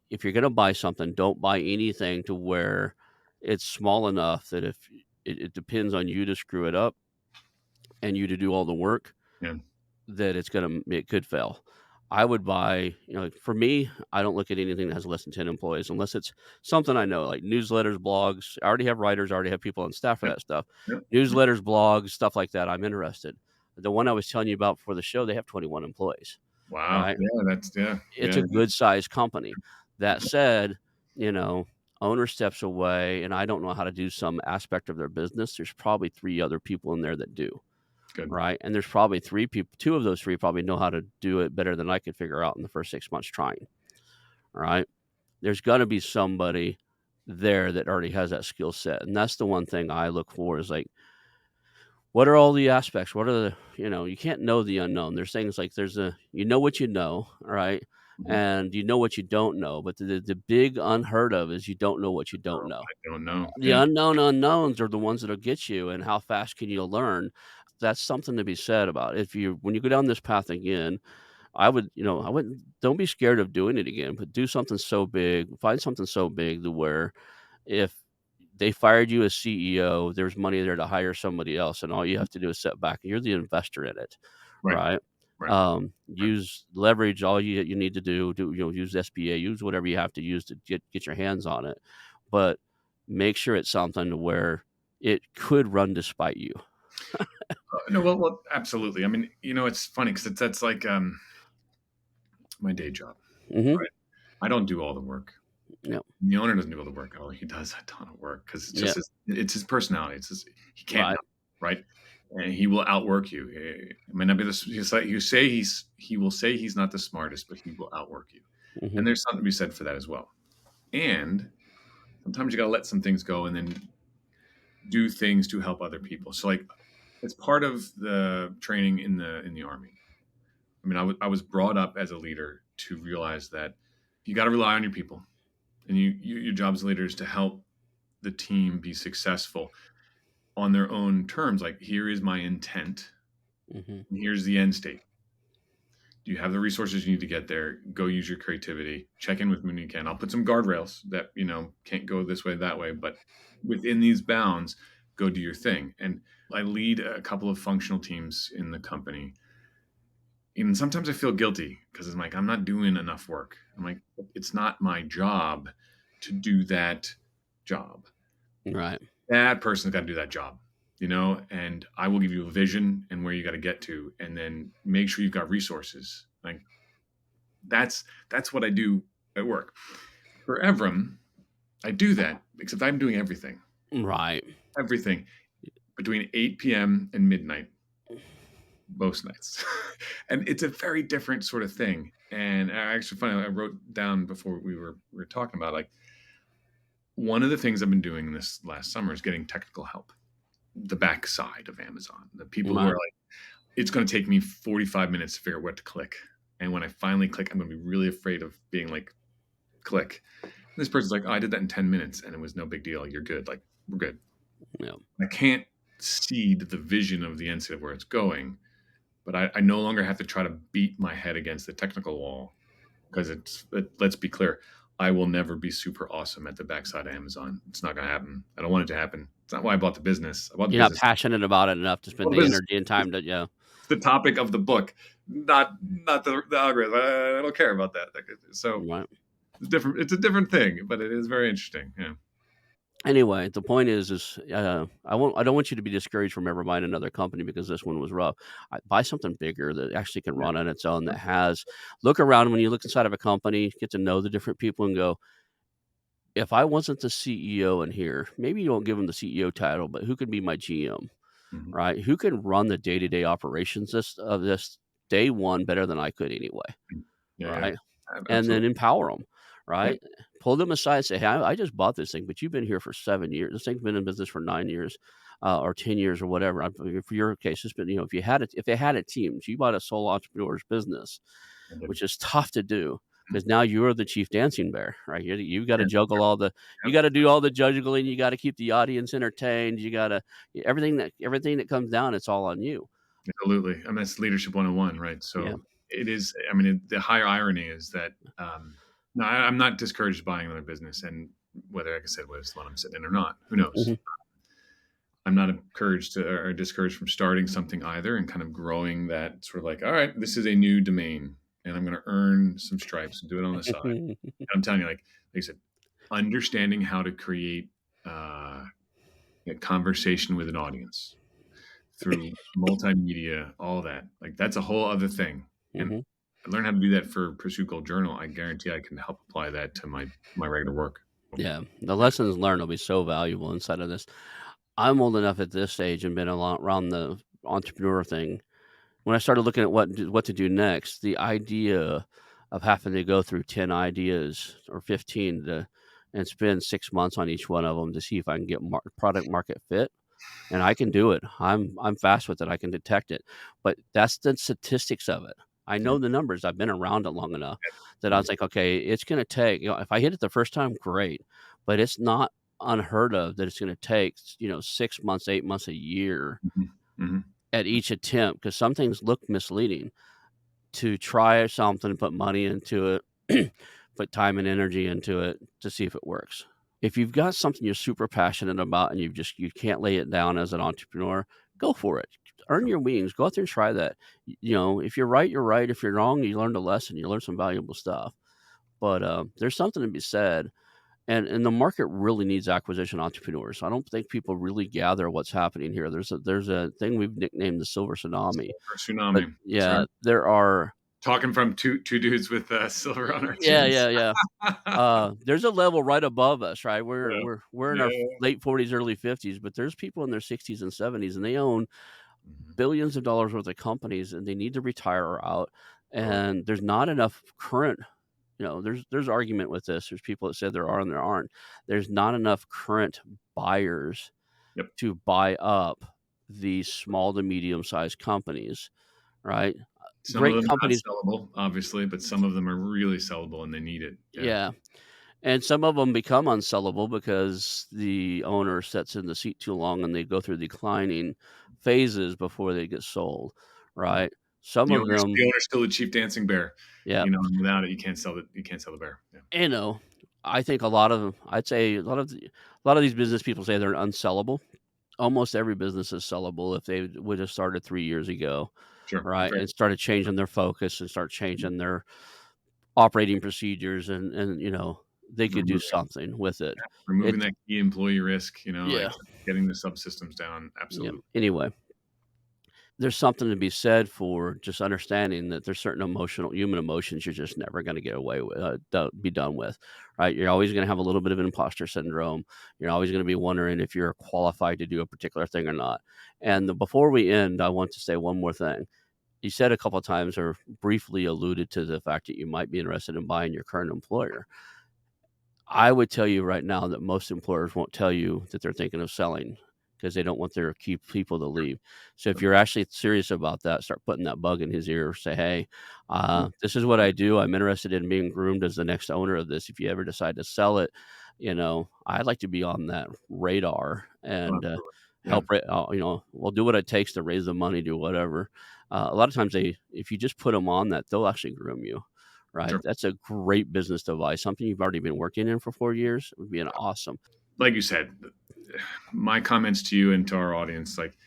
if you're gonna buy something, don't buy anything to where it's small enough that if it depends on you to screw it up and you to do all the work, Yeah. that it could fail. I would buy, like, for me, I don't look at anything that has less than 10 employees unless it's something I know, like newsletters, blogs. I already have writers, I already have people on staff for Yep. that stuff. Yep. Yep. Newsletters, blogs, stuff like that, I'm interested. The one I was telling you about before the show, they have 21 employees, Wow. right? Yeah. Yeah. It's Yeah. a good sized company. That said, you know, owner steps away and I don't know how to do some aspect of their business. There's probably 3 other people in there that do, Good. right? And there's probably 3 people 2 of those 3 probably know how to do it better than I could figure out in the first 6 months trying, right? There's gonna be somebody there that already has that skill set, and that's the one thing I look for is, like, what are all the aspects? What are the you can't know the unknown. There's things like there's a you know what you know, right? Mhm. and you know what you don't know, but the big unheard of is you don't know what you don't Oh, know. I don't know. The Yeah. unknown unknowns are the ones that'll get you, and how fast can you learn? That's something to be said about if you when you go down this path again, I wouldn't don't be scared of doing it again, but do something so big, find something so big to where if they fired you as CEO, there's money there to hire somebody else, and all you Mhm. have to do is sit back, and you're the investor in it, Right. right? Right. Right. Use leverage all you need to use SBA, use whatever you have to use to get your hands on it, but make sure it's something to where it could run despite you. No, well, absolutely. I mean, it's funny because that's like my day job, Mhm. right? I don't do all the work. Yep. The owner doesn't do all the work. Oh, he does a ton of work because Yep. it's his personality. He can't Right. not, right? And he will outwork you. It may not be this. He will say he's not the smartest, but he will outwork you. And Mhm. there's something to be said for that as well. And sometimes you got to let some things go and then do things to help other people. So like it's part of the training in the army. I mean, I was brought up as a leader to realize that you got to rely on your people, and your job as a leader is to help the team be successful on their own terms. Like, here is my intent, Mhm. and here's the end state. Do you have the resources you need to get there? Go use your creativity. Check in with me when you can. I'll put some guardrails that can't go this way, that way, but within these bounds, go do your thing. And I lead a couple of functional teams in the company. And sometimes I feel guilty because I'm like, I'm not doing enough work. I'm like, it's not my job to do that job. Right. That person's got to do that job, and I will give you a vision and where you got to get to, and then make sure you've got resources. Like, that's what I do at work. For Evrim, I do that, except I'm doing Right. everything between 8 p.m. and midnight most nights. And it's a very different sort of thing. And I actually funny, I wrote down before we were talking about, like, one of the things I've been doing this last summer is getting technical help. The backside of Amazon, the people who are Right. like, it's going to take me 45 minutes to figure out what to click. And when I finally click, I'm going to be really afraid of being like, click. And this person's like, oh, I did that in 10 minutes and it was no big deal. You're good. Like, we're good. Yeah. I can't see the vision of the end state of where it's going, but I no longer have to try to beat my head against the technical wall because let's be clear. I will never be super awesome at the backside of Amazon. It's not going to happen. I don't want it to happen. It's not why I bought the business. I bought the You're not business. passionate about it enough to I bought spend the the business. energy and time to yeah. It's the topic of the book, not the algorithm. I don't care about that. So Right. it's different. It's a different thing, but it is very interesting. Yeah. Anyway, the point I don't want you to be discouraged from ever buying another company because this one was rough. Buy something bigger that actually can Yeah. run on its own, that has look around when you look inside of a company, get to know the different people and go, "If I wasn't the CEO in here," maybe you don't give them the CEO title, but who could be my GM, Mhm. right? Who can run the day-to-day operations this day one better than I could anyway, Yeah. Yeah. right? And then Absolutely. empower them, Yeah. right? Pull them aside and say, "Hey, I just bought this thing, but you've been here for 7 years. This thing's been in business for 9 years, or 10 years or whatever." For your case, it's been, if they had a team, so you bought a sole entrepreneur's business, I did. which is tough to do because now you're the chief dancing bear, right? You gotta Yeah. juggle you Yep. gotta do all the juggling, you gotta keep the audience entertained, you gotta everything that comes down, it's all on you. Absolutely. I mean, it's leadership 101, right? Yeah. So it is. I mean, the higher irony is that no, I'm not discouraged buying another business, and whether, like I said, whether it's the one I'm sitting in or not, who knows? Mhm. I'm not encouraged to or discouraged from starting something either and kind of growing that sort of like, all right, this is a new domain and I'm going to earn some stripes and do it on the side. And I'm telling you, like I said, understanding how to create uh, a conversation with an audience through multimedia, all that, like that's a whole other thing. And Mhm. I learned how to do that for Pursue Gold Journal. I guarantee I can help apply that to my regular work. Yeah, the Yeah. lessons learned will be so valuable inside of this. I'm old enough at this stage and been a lot around the entrepreneur thing. When I started looking at what to do next, the idea of having to go through 10 ideas or 15 and spend 6 months on each one of them to see if I can get product market fit, and I can do it. I'm fast with it. I can detect it, but that's the statistics of it. I Yeah. know the numbers. I've been around it long enough that I Yeah. was like, "Okay, it's gonna take," if I hit it the first time, great, but it's not unheard of that it's gonna take, 6 months, 8 months, a year Mhm. Mhm. at each attempt because some things look misleading to try something, put money into it, put time and energy into it to see if it works. If you've got something you're super passionate about and you can't lay it down as an entrepreneur, go for it. Earn Yep. your wings. Go out there and try that. If you're right, you're right. If you're wrong, you learned a lesson. You learned some valuable stuff. But there's something to be said, and the market really needs acquisition entrepreneurs. I don't think people really gather what's happening here. There's a thing we've nicknamed the silver tsunami. Silver But tsunami. That's right. yeah, there are. Talking from two dudes with, silver on our Yeah, chins. yeah, yeah. There's a level right above us, right? We're Yeah. we're we're in our Yeah. late 40s, early 50s, but there's people in their 60s and 70s, and they own Mhm. billions of dollars worth of companies, and they need to retire or out, Totally. and there's not enough current. There's argument with this. There's people that say there are and there aren't. There's not enough current buyers Yep. to buy up these small to medium-sized companies, right? Some of Great them are not companies. sellable, obviously, but some of them are really sellable and they need it. Yeah. Yeah. And some of them become unsellable because the owner sits in the seat too long and they go through declining phases before they get sold, Yep. right? Some of The them, owner's still the chief dancing bear, yeah, and without it, you can't sell the bear. Yeah. you know, I think a lot of them, I'd say a lot of these business people say they're unsellable. Almost every business is sellable if they would have started 3 years ago, Sure. right? Very And started changing their focus and start changing their operating procedures and they could do removing something with it. removing It's that key employee risk, yeah, like getting the subsystems down. yeah. Absolutely. Anyway, there's something to be said for just understanding that there's certain human emotions you're just never gonna get away with, be done with, right? You're always gonna have a little bit of an imposter syndrome. You're always gonna be wondering if you're qualified to do a particular thing or not. And before we end, I want to say one more thing. You said a couple of times or briefly alluded to the fact that you might be interested in buying your current employer. I would tell you right now that most employers won't tell you that they're thinking of selling because they don't want their key people to leave. So if Yep. you're actually serious about that, start putting that bug in his ear. Say, "Hey, Yeah. this is what I do. I'm interested in being groomed as the next owner of this. If you ever decide to sell it, I'd like to be on that radar Oh, and absolutely. Yeah. help. We'll do what it takes to raise the money, do whatever. A lot of times, if you just put them on that, they'll actually groom you. Right, Sure. that's a great business device, something you've already been working in for 4 years would be an awesome. Like you said, my comments to you and to our audience, like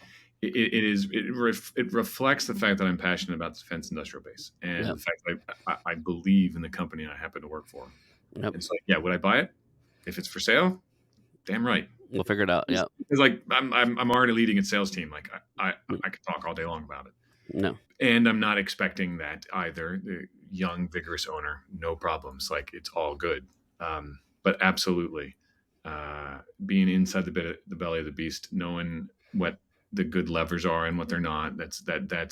it reflects the fact that I'm passionate about the defense industrial base and Yep, the fact that I believe in the company I happen to work for. yep, And so, yeah, would I buy it if it's for sale? Damn right. we'll figure it out, yep, Because like I'm already leading a sales team. Like mm, I could talk all day long about it, no, and I'm not expecting that either. The young, vigorous owner, no problems. Like it's all good. But absolutely, being inside the belly of the beast, knowing what the good levers are and what they're not. That's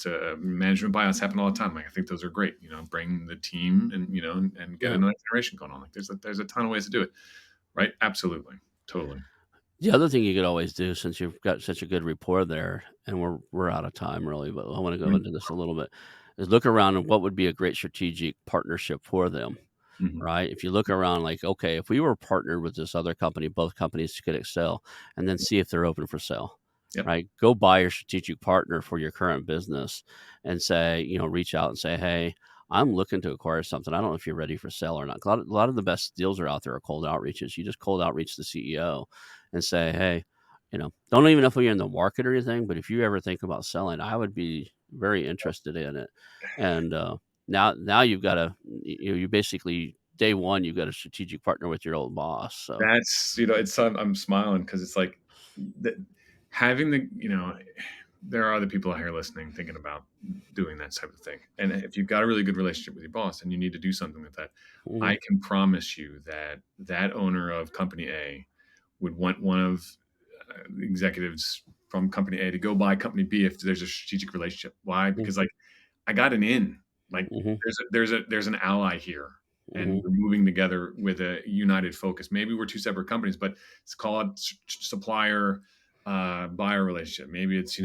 a management buyouts happen all the time. Like I think those are great. Bring the team and and get yeah. another generation going on. Like there's a ton of ways to do it. Right? Absolutely, totally. The other thing you could always do since you've got such a good rapport there, and we're out of time really, but I wanna go into this a little bit, is look around and what would be a great strategic partnership for them. Mm-hmm. Right? If you look around like, okay, if we were partnered with this other company, both companies could excel, and then see if they're open for sale, Yep. right? Go buy your strategic partner for your current business and say, reach out and say, hey, I'm looking to acquire something. I don't know if you're ready for sale or not. A lot of the best deals are out there are cold outreaches. You just cold outreach the CEO and say, hey, don't even know if you're in the market or anything, but if you ever think about selling, I would be very interested in it. And now you've got you basically day one you've got a strategic partner with your old boss. So That's it's I'm smiling because it's like that having there are other people out here listening thinking about doing that type of thing. And if you've got a really good relationship with your boss and you need to do something with that, mhm, I can promise you that that owner of company A would want one of the executives from company A to go buy company B if there's a strategic relationship. Why? mhm, Because like I got an in. Like mhm, there's an ally here, and mhm, we're moving together with a united focus. Maybe we're two separate companies, but let's call it supplier buyer relationship. Maybe it's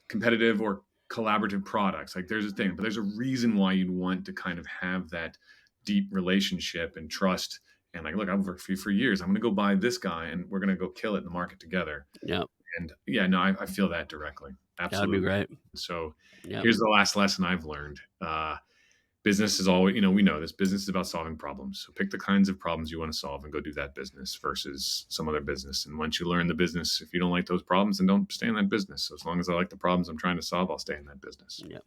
competitive or collaborative products. Like there's a thing, but there's a reason why you'd want to kind of have that deep relationship and trust. And like, look, I've worked for you for years. I'm going to go buy this guy, and we're going to go kill it in the market together. Yeah. And yeah, no, I feel that directly. That'd be Absolutely. great. So Yeah. here's the last lesson I've learned. Business is always, we know this business is about solving problems. So pick the kinds of problems you want to solve and go do that business versus some other business. And once you learn the business, if you don't like those problems, then don't stay in that business. So as long as I like the problems I'm trying to solve, I'll stay in that business. Yeah.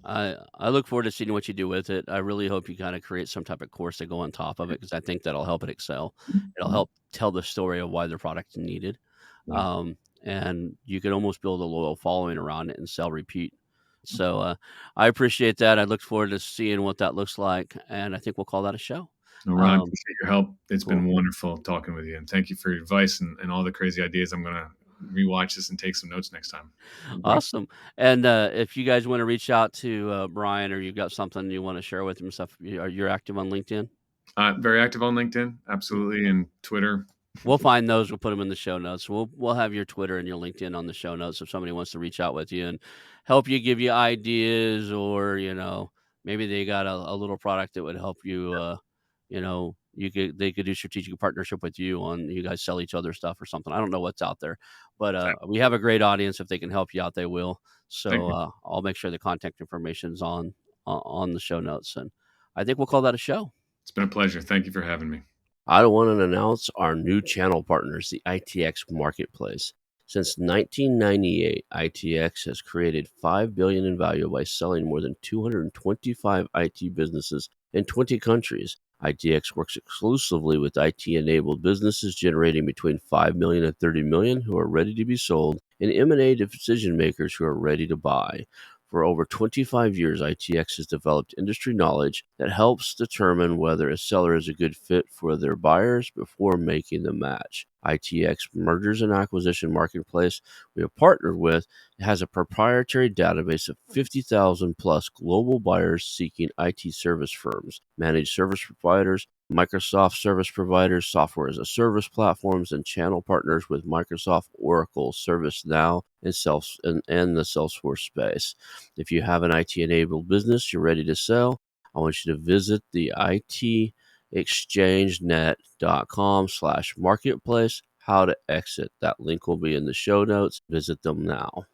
I look forward to seeing what you do with it. I really hope you kinda create some type of course to go on top of it because I think that'll help it excel. It'll Mhm. help tell the story of why the product is needed, Yeah. and you can almost build a loyal following around it and sell repeat. So, I appreciate that. I look forward to seeing what that looks like, and I think we'll call that a show. No, Ron, Um, appreciate your help. It's been cool. wonderful talking with you. And thank you for your advice and all the crazy ideas. I'm going to rewatch this and take some notes next time. Bye. Awesome. And, if you guys wanna reach out to, Brian or you've got something you wanna share with him stuff, you're active on LinkedIn? Very active on LinkedIn. Absolutely. And Twitter. We'll find those, we'll put them in the show notes. We'll have your Twitter and your LinkedIn on the show notes if somebody wants to reach out with you and help you, give you ideas, or, maybe they got a little product that would help you, they could do strategic partnership with you on you guys sell each other stuff or something. I don't know what's out there, but, we have a great audience. If they can help you out, they will. Thank So, you. I'll make sure the contact information is on the show notes, and I think we'll call that a show. It's been a pleasure. Thank you for having me. I want to announce our new channel partners, the ITX Marketplace. Since 1998, ITX has created $5 billion in value by selling more than 225 IT businesses in 20 countries. ITX works exclusively with IT-enabled businesses generating between 5 million and 30 million who are ready to be sold, and M&A decision makers who are ready to buy. For over 25 years, ITX has developed industry knowledge that helps determine whether a seller is a good fit for their buyers before making the match. ITX Mergers and Acquisition Marketplace we have partnered with has a proprietary database of 50,000 plus global buyers seeking IT service firms, managed service providers, Microsoft service providers, software as a service platforms, and channel partners with Microsoft, Oracle, ServiceNow, and the Salesforce space. If you have an IT enabled business you're ready to sell, I want you to visit the itexchangenet.com/marketplace. How to exit. That link will be in the show notes. Visit them now.